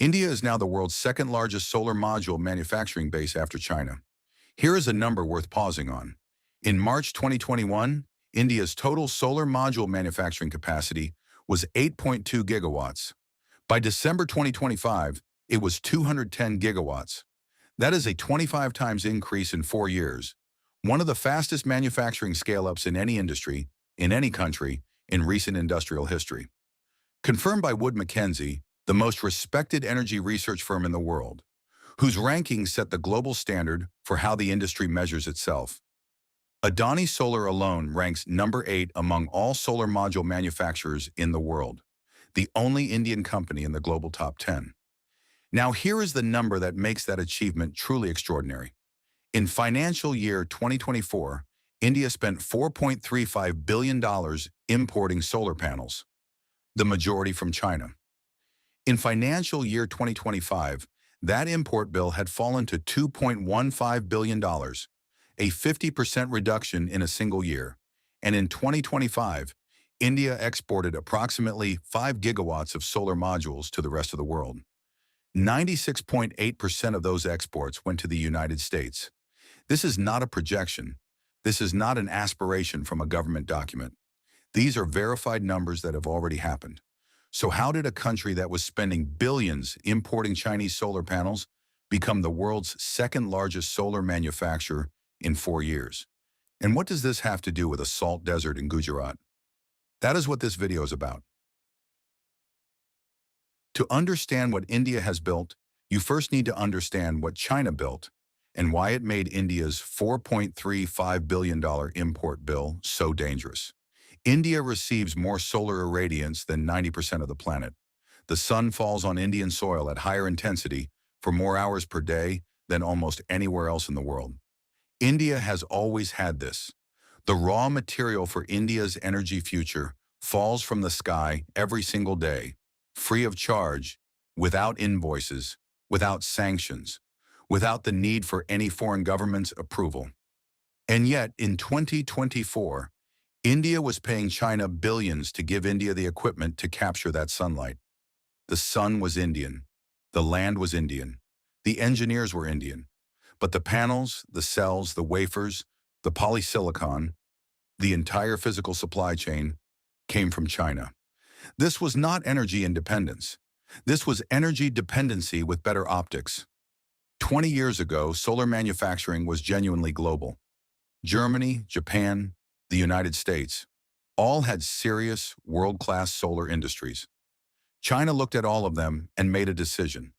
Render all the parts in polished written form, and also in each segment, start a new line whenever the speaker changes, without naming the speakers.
India is now the world's second largest solar module manufacturing base after China. Here is a number worth pausing on. In March 2021, India's total solar module manufacturing capacity was 8.2 gigawatts. By December 2025, it was 210 gigawatts. That is a 25 times increase in 4 years, one of the fastest manufacturing scale-ups in any industry, in any country, in recent industrial history. Confirmed by Wood Mackenzie, the most respected energy research firm in the world, whose rankings set the global standard for how the industry measures itself. Adani Solar alone ranks number 8 among all solar module manufacturers in the world, the only Indian company in the global top 10. Now here is the number that makes that achievement truly extraordinary. In financial year 2024, India spent $4.35 billion importing solar panels, the majority from China. In financial year 2025, that import bill had fallen to $2.15 billion, a 50% reduction in a single year. And in 2025, India exported approximately 5 gigawatts of solar modules to the rest of the world. 96.8% of those exports went to the United States. This is not a projection. This is not an aspiration from a government document. These are verified numbers that have already happened. So how did a country that was spending billions importing Chinese solar panels become the world's second largest solar manufacturer in 4 years? And what does this have to do with a salt desert in Gujarat? That is what this video is about. To understand what India has built, you first need to understand what China built and why it made India's $4.35 billion import bill so dangerous. India receives more solar irradiance than 90% of the planet. The sun falls on Indian soil at higher intensity for more hours per day than almost anywhere else in the world. India has always had this. The raw material for India's energy future falls from the sky every single day, free of charge, without invoices, without sanctions, without the need for any foreign government's approval. And yet, in 2024, India was paying China billions to give India the equipment to capture that sunlight. The sun was Indian. The land was Indian. The engineers were Indian. But the panels, the cells, the wafers, the polysilicon, the entire physical supply chain came from China. This was not energy independence. This was energy dependency with better optics. 20 years ago, solar manufacturing was genuinely global. Germany, Japan, the United States, all had serious, world-class solar industries. China looked at all of them and made a decision,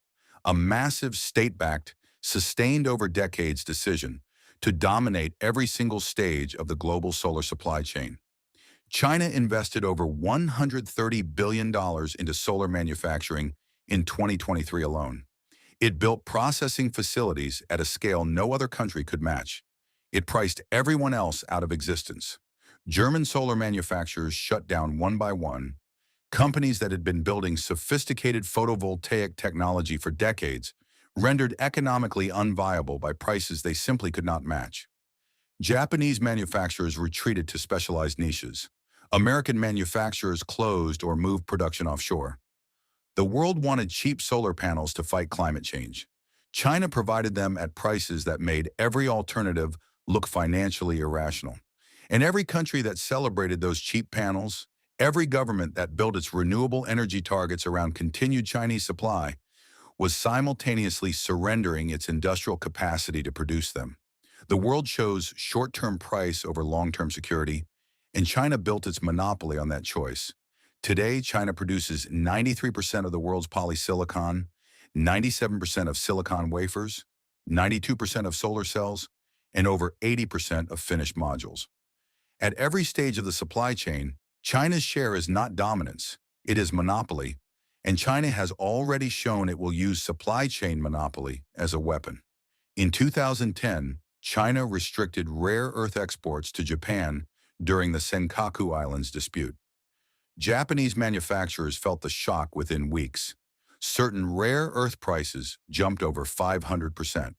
a massive state-backed, sustained over decades decision to dominate every single stage of the global solar supply chain. China invested over $130 billion into solar manufacturing in 2023 alone. It built processing facilities at a scale no other country could match. It priced everyone else out of existence. German solar manufacturers shut down one by one. Companies that had been building sophisticated photovoltaic technology for decades rendered economically unviable by prices they simply could not match. Japanese manufacturers retreated to specialized niches. American manufacturers closed or moved production offshore. The world wanted cheap solar panels to fight climate change. China provided them at prices that made every alternative look financially irrational. And every country that celebrated those cheap panels, every government that built its renewable energy targets around continued Chinese supply, was simultaneously surrendering its industrial capacity to produce them. The world chose short-term price over long-term security, and China built its monopoly on that choice. Today, China produces 93% of the world's polysilicon, 97% of silicon wafers, 92% of solar cells, and over 80% of finished modules. At every stage of the supply chain, China's share is not dominance, it is monopoly, and China has already shown it will use supply chain monopoly as a weapon. In 2010, China restricted rare earth exports to Japan during the Senkaku Islands dispute. Japanese manufacturers felt the shock within weeks. Certain rare earth prices jumped over 500%.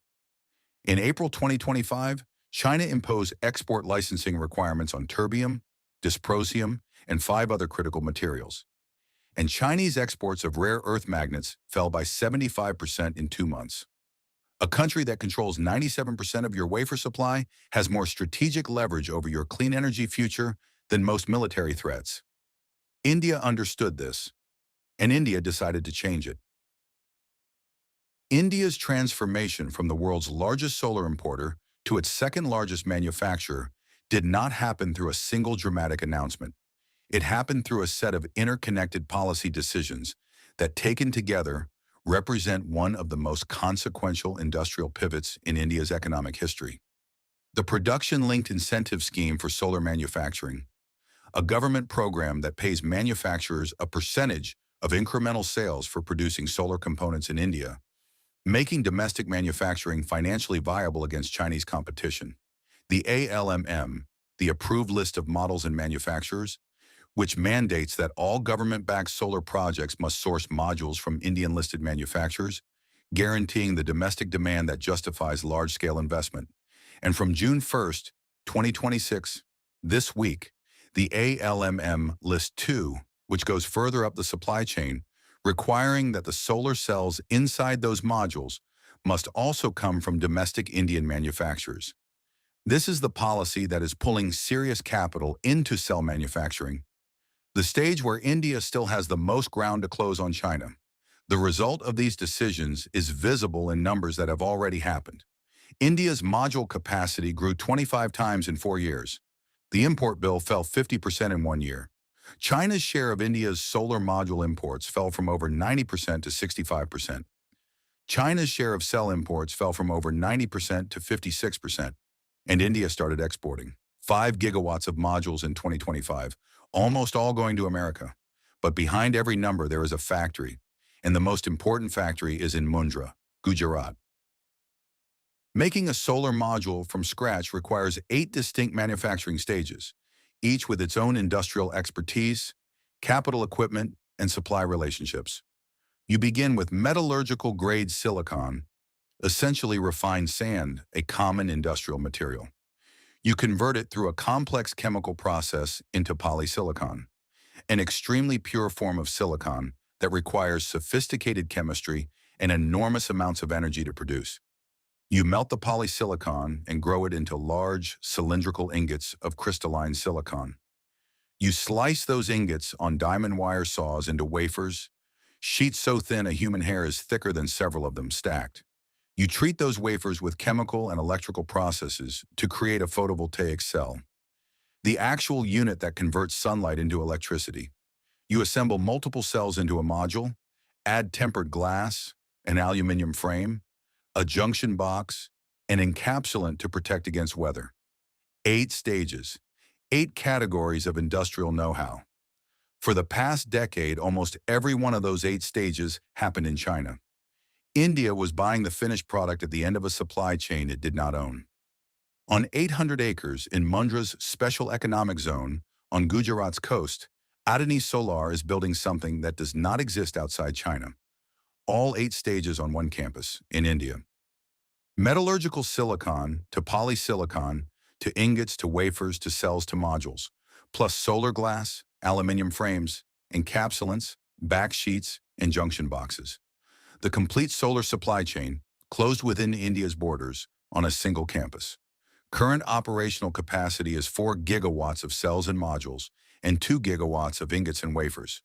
In April 2025, China imposed export licensing requirements on terbium, dysprosium, and 5 other critical materials. and Chinese exports of rare earth magnets fell by 75% in 2 months. A country that controls 97% of your wafer supply has more strategic leverage over your clean energy future than most military threats. India understood this, and India decided to change it. India's transformation from the world's largest solar importer to its second largest manufacturer did not happen through a single dramatic announcement. It happened through a set of interconnected policy decisions that, taken together, represent one of the most consequential industrial pivots in India's economic history. The Production-Linked Incentive Scheme for Solar Manufacturing, a government program that pays manufacturers a percentage of incremental sales for producing solar components in India, making domestic manufacturing financially viable against Chinese competition. The ALMM, the Approved List of Models and Manufacturers, which mandates that all government-backed solar projects must source modules from Indian-listed manufacturers, guaranteeing the domestic demand that justifies large-scale investment. And from June 1st, 2026, this week, the ALMM List 2, which goes further up the supply chain, requiring that the solar cells inside those modules must also come from domestic Indian manufacturers. This is the policy that is pulling serious capital into cell manufacturing, the stage where India still has the most ground to close on China. The result of these decisions is visible in numbers that have already happened. India's module capacity grew 25 times in 4 years. The import bill fell 50% in 1 year. China's share of India's solar module imports fell from over 90% to 65%. China's share of cell imports fell from over 90% to 56%. And India started exporting 5 gigawatts of modules in 2025, almost all going to America. But behind every number there is a factory, and the most important factory is in Mundra, Gujarat. Making a solar module from scratch requires 8 distinct manufacturing stages, each with its own industrial expertise, capital equipment, and supply relationships. You begin with metallurgical-grade silicon, essentially refined sand, a common industrial material. You convert it through a complex chemical process into polysilicon, an extremely pure form of silicon that requires sophisticated chemistry and enormous amounts of energy to produce. You melt the polysilicon and grow it into large, cylindrical ingots of crystalline silicon. You slice those ingots on diamond wire saws into wafers, sheets so thin a human hair is thicker than several of them stacked. You treat those wafers with chemical and electrical processes to create a photovoltaic cell, the actual unit that converts sunlight into electricity. You assemble multiple cells into a module, add tempered glass, an aluminum frame, a junction box, an encapsulant to protect against weather. 8 stages, 8 categories of industrial know-how. For the past decade, almost every one of those 8 stages happened in China. India was buying the finished product at the end of a supply chain it did not own. On 800 acres in Mundra's Special Economic Zone on Gujarat's coast, Adani Solar is building something that does not exist outside China. All 8 stages on one campus in India. Metallurgical silicon to polysilicon to ingots to wafers to cells to modules, plus solar glass, aluminum frames, encapsulants, back sheets, and junction boxes. The complete solar supply chain, closed within India's borders, on a single campus. Current operational capacity is 4 gigawatts of cells and modules and 2 gigawatts of ingots and wafers.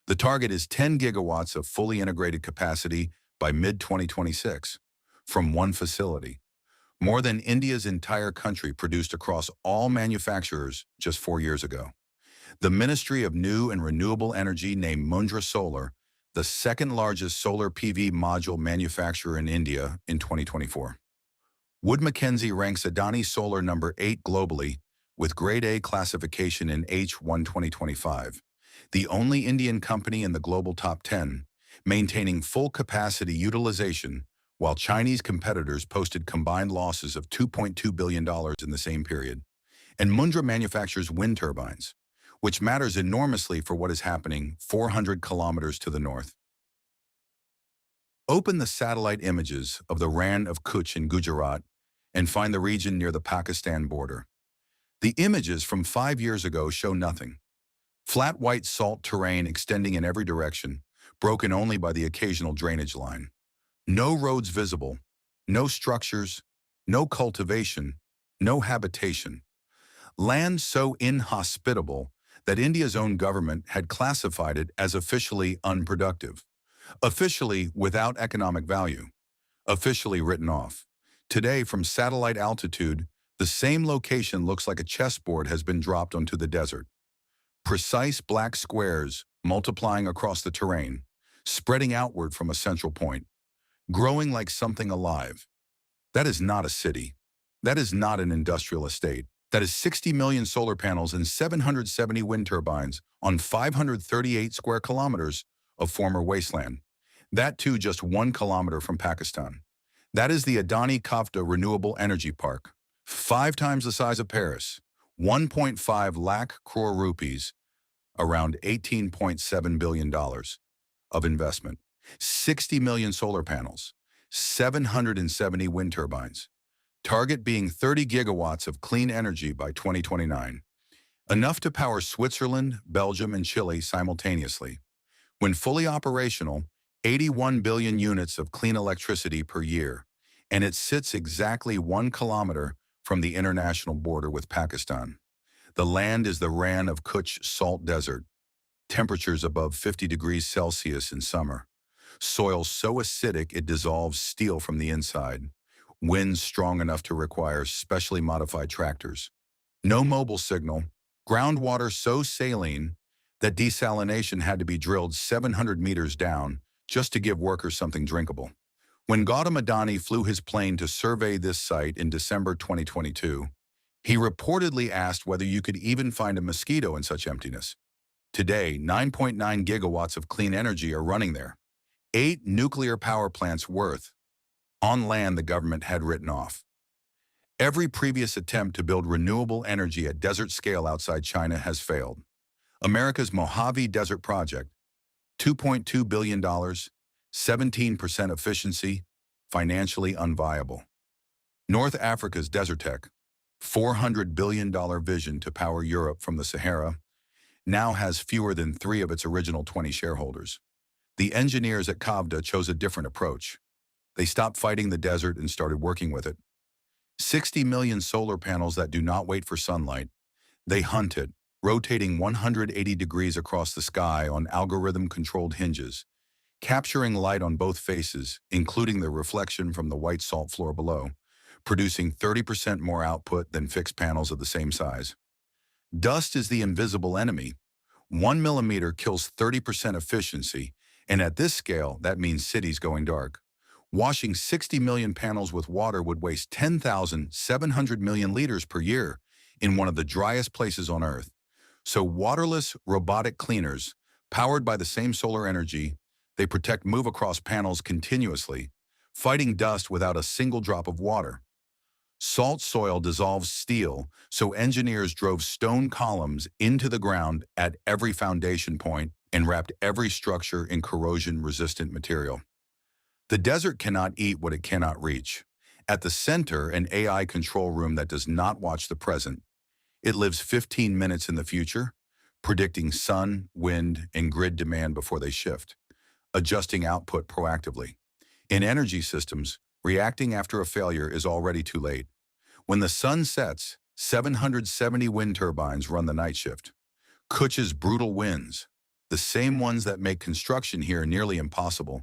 The target is 10 gigawatts of fully integrated capacity by mid-2026 from one facility, more than India's entire country produced across all manufacturers just 4 years ago. The Ministry of New and Renewable Energy named Mundra Solar the second largest solar PV module manufacturer in India in 2024. Wood Mackenzie ranks Adani Solar number 8 globally with Grade A classification in H1 2025, the only Indian company in the global top 10, maintaining full capacity utilization while Chinese competitors posted combined losses of $2.2 billion in the same period. And Mundra manufactures wind turbines, which matters enormously for what is happening 400 kilometers to the north. Open the satellite images of the Rann of Kutch in Gujarat and find the region near the Pakistan border. The images from 5 years ago show nothing. Flat white salt terrain extending in every direction, broken only by the occasional drainage line. No roads visible, no structures, no cultivation, no habitation. Land so inhospitable that India's own government had classified it as officially unproductive, officially without economic value, officially written off. Today, from satellite altitude, the same location looks like a chessboard has been dropped onto the desert. Precise black squares multiplying across the terrain, spreading outward from a central point, growing like something alive. That is not a city. That is not an industrial estate. That is 60 million solar panels and 770 wind turbines on 538 square kilometers of former wasteland. That too just 1 kilometer from Pakistan. That is the Adani Khavda Renewable Energy Park, 5 times the size of Paris, 1.5 lakh crore rupees, around $18.7 billion of investment, 60 million solar panels, 770 wind turbines. Target being 30 gigawatts of clean energy by 2029, enough to power Switzerland, Belgium, and Chile simultaneously. When fully operational, 81 billion units of clean electricity per year, and it sits exactly 1 kilometer from the international border with Pakistan. The land is the Rann of Kutch Salt Desert, temperatures above 50 degrees Celsius in summer, soil so acidic it dissolves steel from the inside, winds strong enough to require specially modified tractors. No mobile signal, groundwater so saline that desalination had to be drilled 700 meters down just to give workers something drinkable. When Gautam Adani flew his plane to survey this site in December 2022, he reportedly asked whether you could even find a mosquito in such emptiness. Today, 9.9 gigawatts of clean energy are running there, 8 nuclear power plants worth, on land the government had written off. Every previous attempt to build renewable energy at desert scale outside China has failed. America's Mojave Desert Project, $2.2 billion, 17% efficiency, financially unviable. North Africa's Desertec, $400 billion vision to power Europe from the Sahara, now has fewer than 3 of its original 20 shareholders. The engineers at Khavda chose a different approach. They stopped fighting the desert and started working with it. 60 million solar panels that do not wait for sunlight. They hunt it, rotating 180 degrees across the sky on algorithm-controlled hinges, capturing light on both faces, including the reflection from the white salt floor below, producing 30% more output than fixed panels of the same size. Dust is the invisible enemy. 1 millimeter kills 30% efficiency, and at this scale, that means cities going dark. Washing 60 million panels with water would waste 10,700 million liters per year in one of the driest places on Earth. So waterless robotic cleaners, powered by the same solar energy, they move across panels continuously, fighting dust without a single drop of water. Salt soil dissolves steel, so engineers drove stone columns into the ground at every foundation point and wrapped every structure in corrosion-resistant material. The desert cannot eat what it cannot reach. At the center, an AI control room that does not watch the present. It lives 15 minutes in the future, predicting sun, wind, and grid demand before they shift, adjusting output proactively. In energy systems, reacting after a failure is already too late. When the sun sets, 770 wind turbines run the night shift. Kutch's brutal winds, the same ones that make construction here nearly impossible,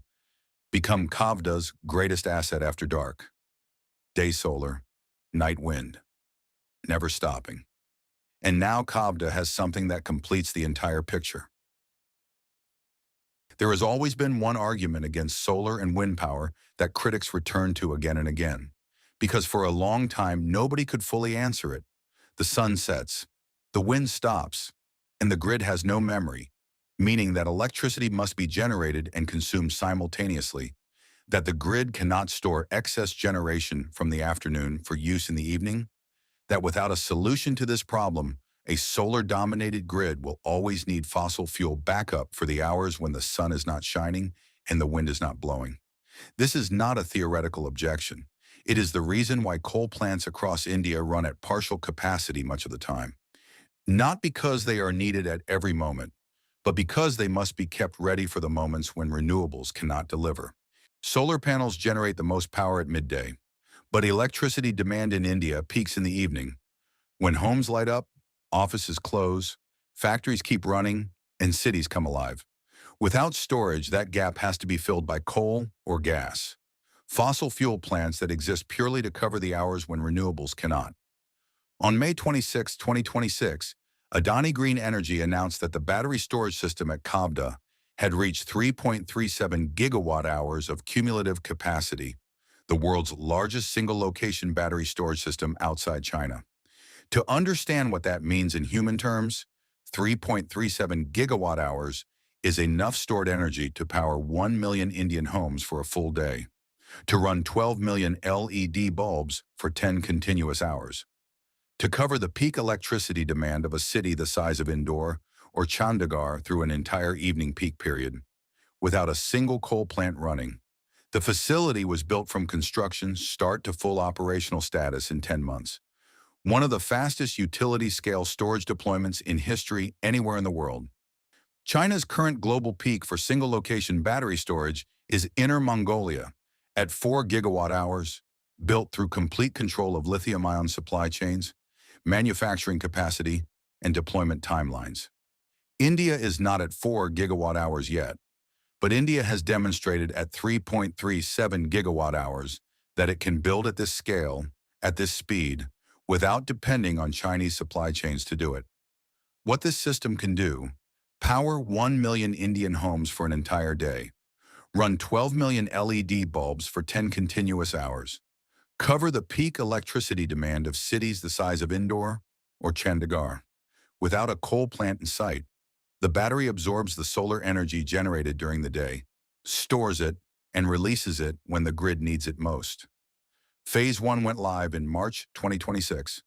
become Khavda's greatest asset after dark. Day solar, night wind, never stopping. And now Khavda has something that completes the entire picture. There has always been one argument against solar and wind power that critics return to again and again, because for a long time nobody could fully answer it. The sun sets, the wind stops, and the grid has no memory, meaning that electricity must be generated and consumed simultaneously, that the grid cannot store excess generation from the afternoon for use in the evening, that without a solution to this problem, a solar-dominated grid will always need fossil fuel backup for the hours when the sun is not shining and the wind is not blowing. This is not a theoretical objection. It is the reason why coal plants across India run at partial capacity much of the time. not because they are needed at every moment, but because they must be kept ready for the moments when renewables cannot deliver. Solar panels generate the most power at midday, but electricity demand in India peaks in the evening. When homes light up, offices close, factories keep running, and cities come alive. Without storage, that gap has to be filled by coal or gas, fossil fuel plants that exist purely to cover the hours when renewables cannot. On May 26, 2026, Adani Green Energy announced that the battery storage system at Khavda had reached 3.37 gigawatt hours of cumulative capacity, the world's largest single-location battery storage system outside China. To understand what that means in human terms, 3.37 gigawatt hours is enough stored energy to power 1 million Indian homes for a full day, to run 12 million LED bulbs for 10 continuous hours, to cover the peak electricity demand of a city the size of Indore or Chandigarh through an entire evening peak period, without a single coal plant running. The facility was built from construction start to full operational status in 10 months. One of the fastest utility-scale storage deployments in history anywhere in the world. China's current global peak for single-location battery storage is Inner Mongolia, at 4 gigawatt hours, built through complete control of lithium-ion supply chains, manufacturing capacity, and deployment timelines. India is not at 4 gigawatt hours yet, but India has demonstrated at 3.37 gigawatt hours that it can build at this scale, at this speed, without depending on Chinese supply chains to do it. What this system can do: power 1 million Indian homes for an entire day, run 12 million LED bulbs for 10 continuous hours, cover the peak electricity demand of cities the size of Indore or Chandigarh, without a coal plant in sight. The battery absorbs the solar energy generated during the day, stores it, and releases it when the grid needs it most. Phase 1 went live in March 2026.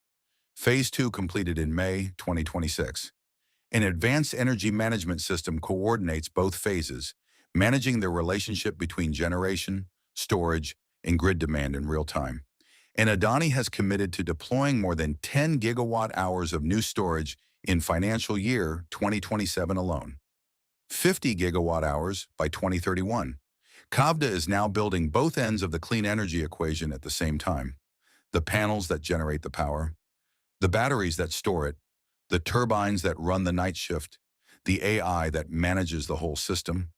Phase 2 completed in May 2026. An advanced energy management system coordinates both phases, managing the relationship between generation, storage, and grid demand in real time. And Adani has committed to deploying more than 10 gigawatt hours of new storage in financial year 2027 alone. 50 gigawatt hours by 2031. Khavda is now building both ends of the clean energy equation at the same time. The panels that generate the power, the batteries that store it, the turbines that run the night shift, the AI that manages the whole system.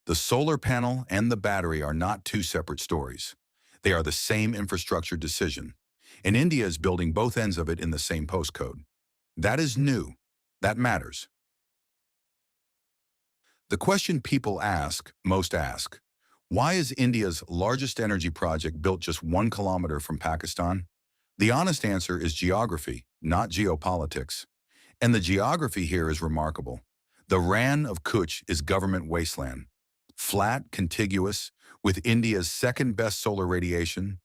The solar panel and the battery are not two separate stories. They are the same infrastructure decision, and India is building both ends of it in the same postcode. That is new. That matters. The question people most ask, why is India's largest energy project built just 1 kilometer from Pakistan? The honest answer is geography, not geopolitics. And the geography here is remarkable. The Rann of Kutch is government wasteland, flat, contiguous, with India's second-best solar radiation,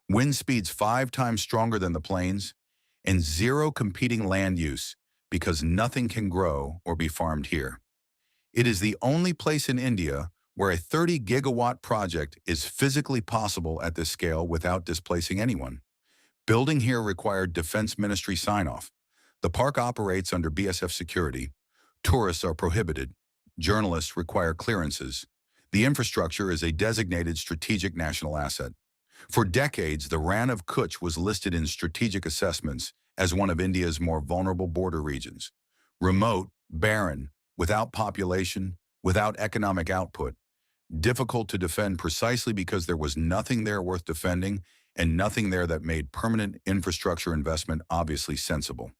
wind speeds 5 times stronger than the plains, and zero competing land use because nothing can grow or be farmed here. It is the only place in India where a 30-gigawatt project is physically possible at this scale without displacing anyone. Building here required Defense Ministry sign-off. The park operates under BSF security. Tourists are prohibited. Journalists require clearances. The infrastructure is a designated strategic national asset. For decades, the Rann of Kutch was listed in strategic assessments as one of India's more vulnerable border regions. Remote, barren, without population, without economic output. Difficult to defend precisely because there was nothing there worth defending and nothing there that made permanent infrastructure investment obviously sensible.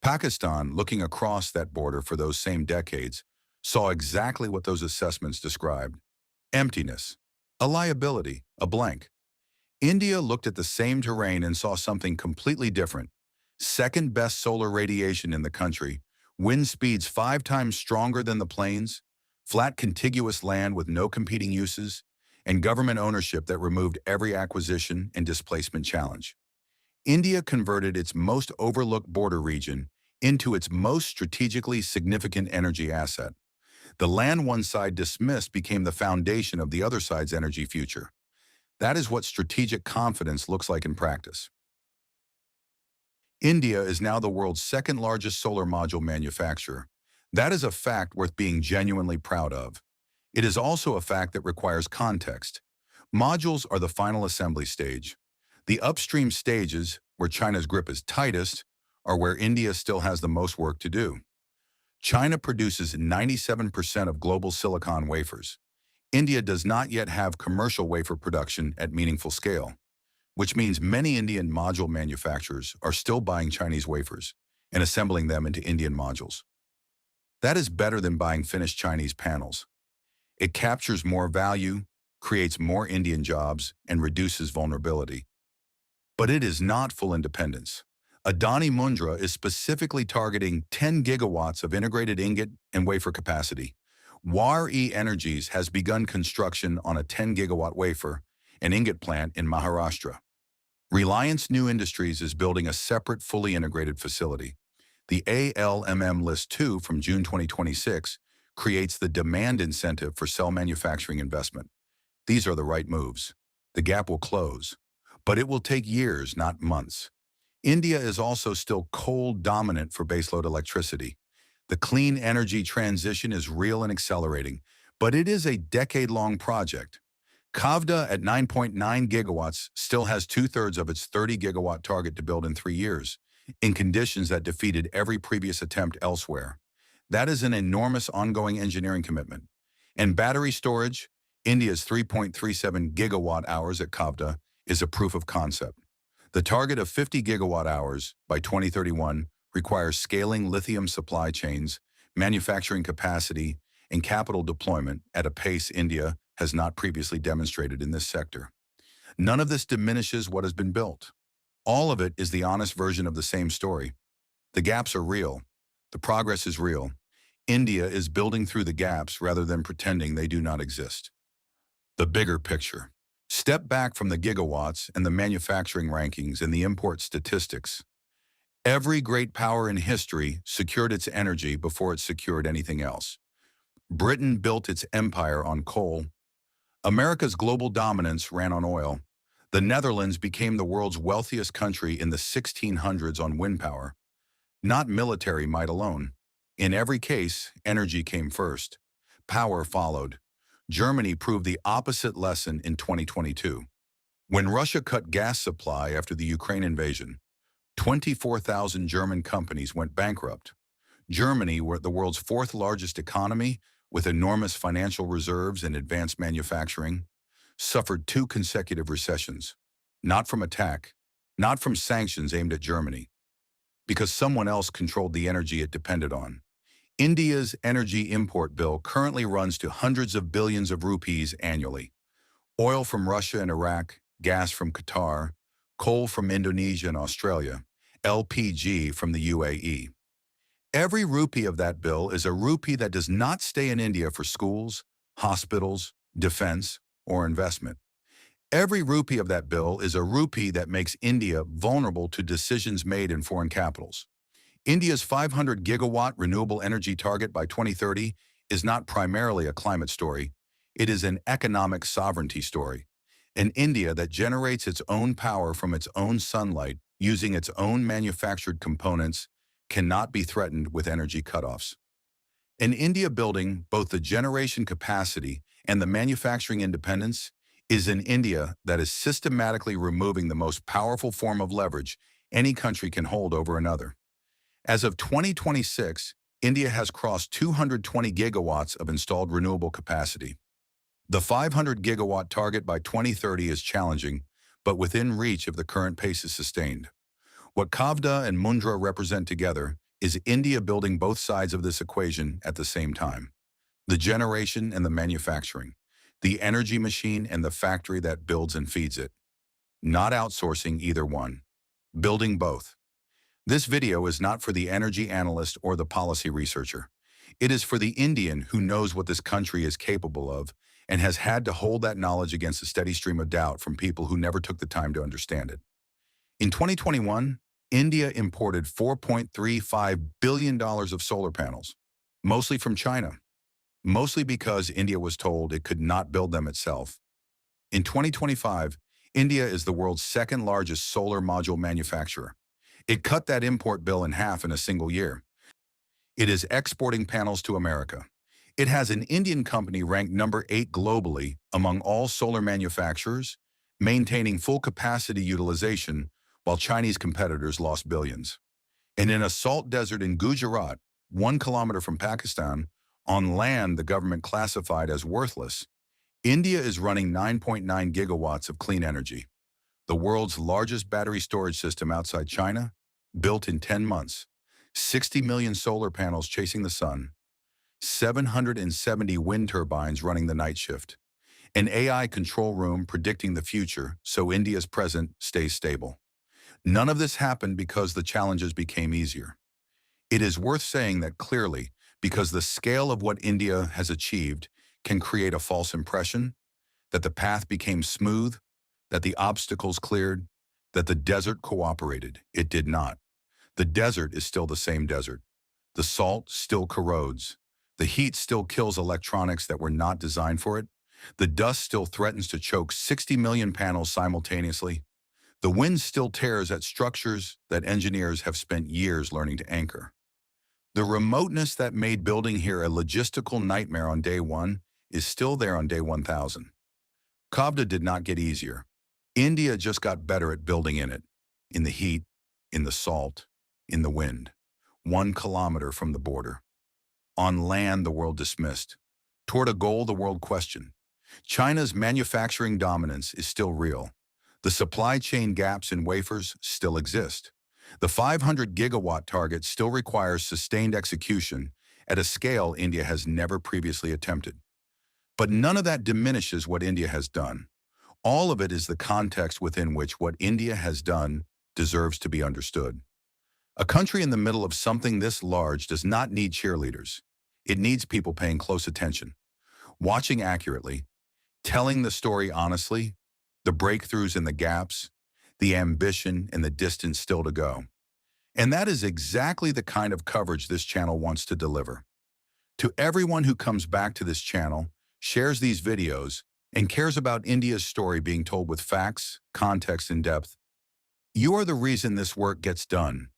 Pakistan, looking across that border for those same decades, saw exactly what those assessments described: emptiness, a liability, a blank. India looked at the same terrain and saw something completely different. Second best solar radiation in the country, wind speeds 5 times stronger than the plains, flat contiguous land with no competing uses, and government ownership that removed every acquisition and displacement challenge. India converted its most overlooked border region into its most strategically significant energy asset. The land one side dismissed became the foundation of the other side's energy future. That is what strategic confidence looks like in practice. India is now the world's second largest solar module manufacturer. That is a fact worth being genuinely proud of. It is also a fact that requires context. Modules are the final assembly stage. The upstream stages, where China's grip is tightest, are where India still has the most work to do. China produces 97% of global silicon wafers. India does not yet have commercial wafer production at meaningful scale, which means many Indian module manufacturers are still buying Chinese wafers and assembling them into Indian modules. That is better than buying finished Chinese panels. It captures more value, creates more Indian jobs, and reduces vulnerability. But it is not full independence. Adani Mundra is specifically targeting 10 gigawatts of integrated ingot and wafer capacity. WAR-E Energies has begun construction on a 10-gigawatt wafer and ingot plant in Maharashtra. Reliance New Industries is building a separate, fully integrated facility. The ALMM List 2 from June 2026 creates the demand incentive for cell manufacturing investment. These are the right moves. The gap will close, but it will take years, not months. India is also still coal-dominant for baseload electricity. The clean energy transition is real and accelerating, but it is a decade-long project. Khavda at 9.9 gigawatts still has two-thirds of its 30-gigawatt target to build in 3 years, in conditions that defeated every previous attempt elsewhere. That is an enormous ongoing engineering commitment. And battery storage, India's 3.37 gigawatt hours at Khavda is a proof of concept. The target of 50 gigawatt hours by 2031 requires scaling lithium supply chains, manufacturing capacity, and capital deployment at a pace India has not previously demonstrated in this sector. None of this diminishes what has been built. All of it is the honest version of the same story. The gaps are real. The progress is real. India is building through the gaps rather than pretending they do not exist. The bigger picture. Step back from the gigawatts and the manufacturing rankings and the import statistics. Every great power in history secured its energy before it secured anything else. Britain built its empire on coal. America's global dominance ran on oil. The Netherlands became the world's wealthiest country in the 1600s on wind power, not military might alone. In every case, energy came first. Power followed. Germany proved the opposite lesson in 2022. When Russia cut gas supply after the Ukraine invasion, 24,000 German companies went bankrupt. Germany, the world's fourth largest economy, with enormous financial reserves and advanced manufacturing, suffered 2 consecutive recessions. Not from attack, not from sanctions aimed at Germany, because someone else controlled the energy it depended on. India's energy import bill currently runs to hundreds of billions of rupees annually. Oil from Russia and Iraq, gas from Qatar, coal from Indonesia and Australia, LPG from the UAE. Every rupee of that bill is a rupee that does not stay in India for schools, hospitals, defense, or investment. Every rupee of that bill is a rupee that makes India vulnerable to decisions made in foreign capitals. India's 500 gigawatt renewable energy target by 2030 is not primarily a climate story. It is an economic sovereignty story. An India that generates its own power from its own sunlight using its own manufactured components cannot be threatened with energy cutoffs. An India building both the generation capacity and the manufacturing independence is an India that is systematically removing the most powerful form of leverage any country can hold over another. As of 2026, India has crossed 220 gigawatts of installed renewable capacity. The 500 gigawatt target by 2030 is challenging, but within reach if the current pace is sustained. What Khavda and Mundra represent together is India building both sides of this equation at the same time. The generation and the manufacturing, the energy machine and the factory that builds and feeds it. Not outsourcing either one. Building both. This video is not for the energy analyst or the policy researcher. It is for the Indian who knows what this country is capable of and has had to hold that knowledge against a steady stream of doubt from people who never took the time to understand it. In 2021, India imported $4.35 billion of solar panels, mostly from China, mostly because India was told it could not build them itself. In 2025, India is the world's second largest solar module manufacturer. It cut that import bill in half in a single year. It is exporting panels to America. It has an Indian company ranked number 8 globally among all solar manufacturers, maintaining full capacity utilization while Chinese competitors lost billions. And in a salt desert in Gujarat, 1 kilometer from Pakistan, on land the government classified as worthless, India is running 9.9 gigawatts of clean energy, the world's largest battery storage system outside China, built in 10 months, 60 million solar panels chasing the sun, 770 wind turbines running the night shift, an AI control room predicting the future so India's present stays stable. None of this happened because the challenges became easier. It is worth saying that clearly, because the scale of what India has achieved can create a false impression that the path became smooth, that the obstacles cleared, that the desert cooperated. It did not. The desert is still the same desert. The salt still corrodes. The heat still kills electronics that were not designed for it. The dust still threatens to choke 60 million panels simultaneously. The wind still tears at structures that engineers have spent years learning to anchor. The remoteness that made building here a logistical nightmare on day one is still there on day 1000. Khavda did not get easier. India just got better at building in it, in the heat, in the salt, in the wind. 1 kilometer from the border. On land, the world dismissed. Toward a goal, the world questioned. China's manufacturing dominance is still real. The supply chain gaps in wafers still exist. The 500 gigawatt target still requires sustained execution at a scale India has never previously attempted. But none of that diminishes what India has done. All of it is the context within which what India has done deserves to be understood. A country in the middle of something this large does not need cheerleaders. It needs people paying close attention, watching accurately, telling the story honestly, the breakthroughs and the gaps, the ambition and the distance still to go. And that is exactly the kind of coverage this channel wants to deliver. To everyone who comes back to this channel, shares these videos, and cares about India's story being told with facts, context, and depth, you are the reason this work gets done.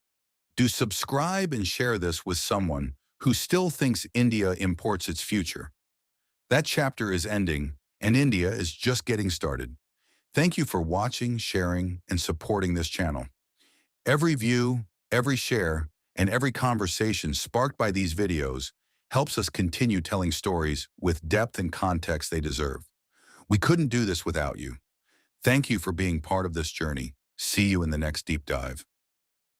Do subscribe and share this with someone who still thinks India imports its future. That chapter is ending, and India is just getting started. Thank you for watching, sharing, and supporting this channel. Every view, every share, and every conversation sparked by these videos helps us continue telling stories with depth and context they deserve. We couldn't do this without you. Thank you for being part of this journey. See you in the next deep dive.